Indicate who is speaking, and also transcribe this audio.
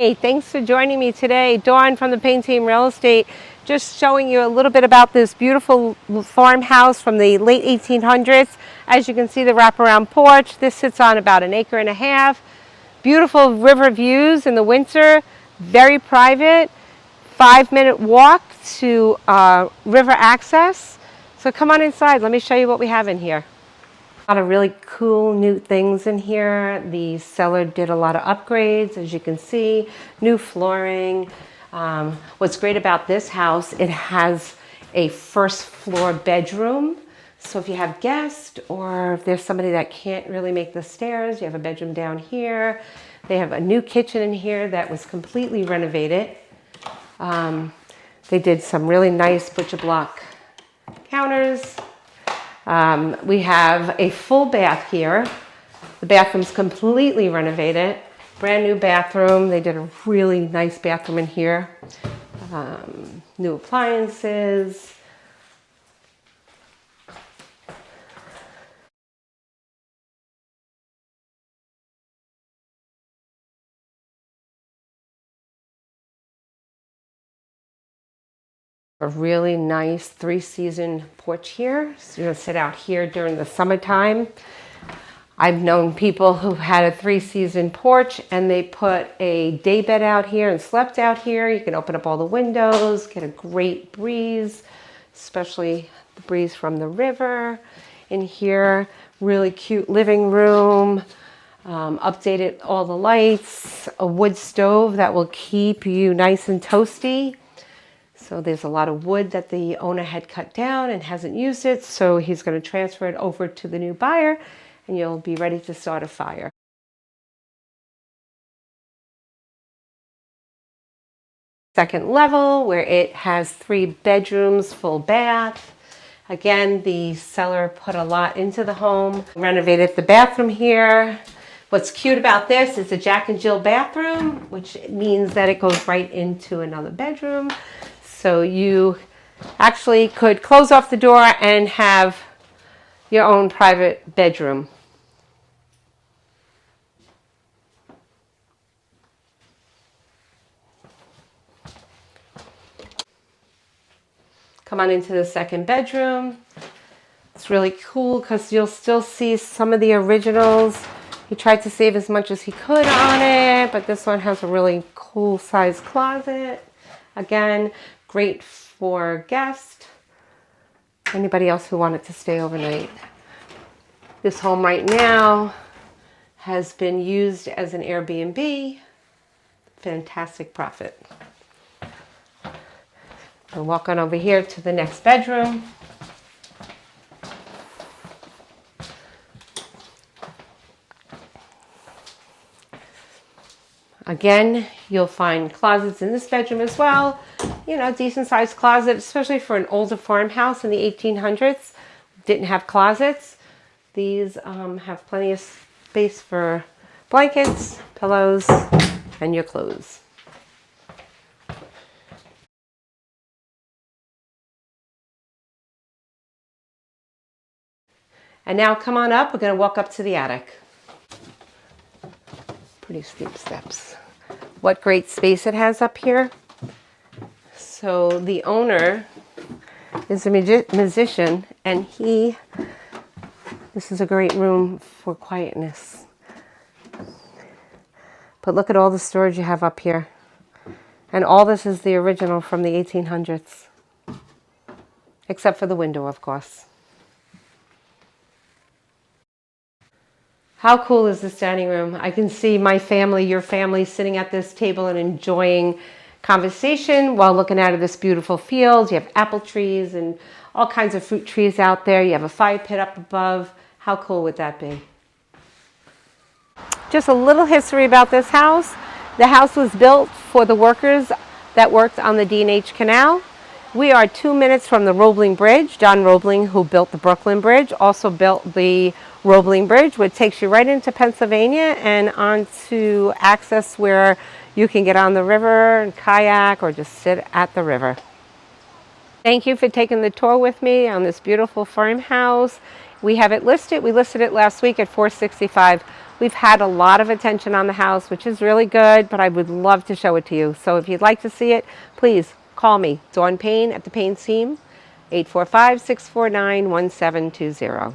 Speaker 1: Hey, thanks for joining me today. Dawn from the Paint Team Real Estate, just showing you a little bit about this beautiful farmhouse from the late 1800s. As you can see, the wraparound porch. This sits on about an acre and a half. Beautiful river views in the winter, very private. 5-minute walk to river access. So come on inside, let me show you what we have in here. A lot of really cool new things in here. The seller did a lot of upgrades, as you can see, new flooring. What's great about this house, it has a first floor bedroom. So if you have guests or if there's somebody that can't really make the stairs, you have a bedroom down here. They have a new kitchen in here that was completely renovated. They did some really nice butcher block counters. We have a full bath here. The bathroom's completely renovated. Brand new bathroom. They did a really nice bathroom in here. New appliances. A really nice 3-season porch here. So you're gonna sit out here during the summertime. I've known people who had a 3-season porch and they put a day bed out here and slept out here. You can open up all the windows, get a great breeze, especially the breeze from the river. In here, really cute living room. Updated all the lights, a wood stove that will keep you nice and toasty. So there's a lot of wood that the owner had cut down and hasn't used it. So he's going to transfer it over to the new buyer and you'll be ready to start a fire. Second level where it has 3 bedrooms, full bath. Again, the seller put a lot into the home. Renovated the bathroom here. What's cute about this is a Jack and Jill bathroom, which means that it goes right into another bedroom. So you actually could close off the door and have your own private bedroom. Come on into the second bedroom. It's really cool because you'll still see some of the originals. He tried to save as much as he could on it, but this one has a really cool size closet. Again, great for guests, anybody else who wanted to stay overnight. This home right now has been used as an Airbnb. Fantastic profit. We'll walk on over here to the next bedroom. Again, you'll find closets in this bedroom as well. You know, decent sized closet, especially for an older farmhouse in the 1800s. Didn't have closets. These have plenty of space for blankets, pillows, and your clothes. And now come on up, we're going to walk up to the attic. Pretty steep steps. What great space it has up here. So the owner is a musician and this is a great room for quietness. But look at all the storage you have up here. And all this is the original from the 1800s. Except for the window, of course. How cool is this dining room? I can see my family, your family, sitting at this table and enjoying conversation while looking out of this beautiful field. You have apple trees and all kinds of fruit trees out there. You have a fire pit up above. How cool would that be? Just a little history about this house. The house was built for the workers that worked on the D H Canal. We are 2 minutes from the Roebling Bridge. John Roebling, who built the Brooklyn Bridge, also built the Roebling Bridge, which takes you right into Pennsylvania and onto access where you can get on the river and kayak or just sit at the river. Thank you for taking the tour with me on this beautiful farmhouse We have it listed. We listed it last week at $465. We've had a lot of attention on the house, which is really good, but I would love to show it to you. So if you'd like to see it, please call me, Dawn Payne at the Payne Team, 845-649-1720.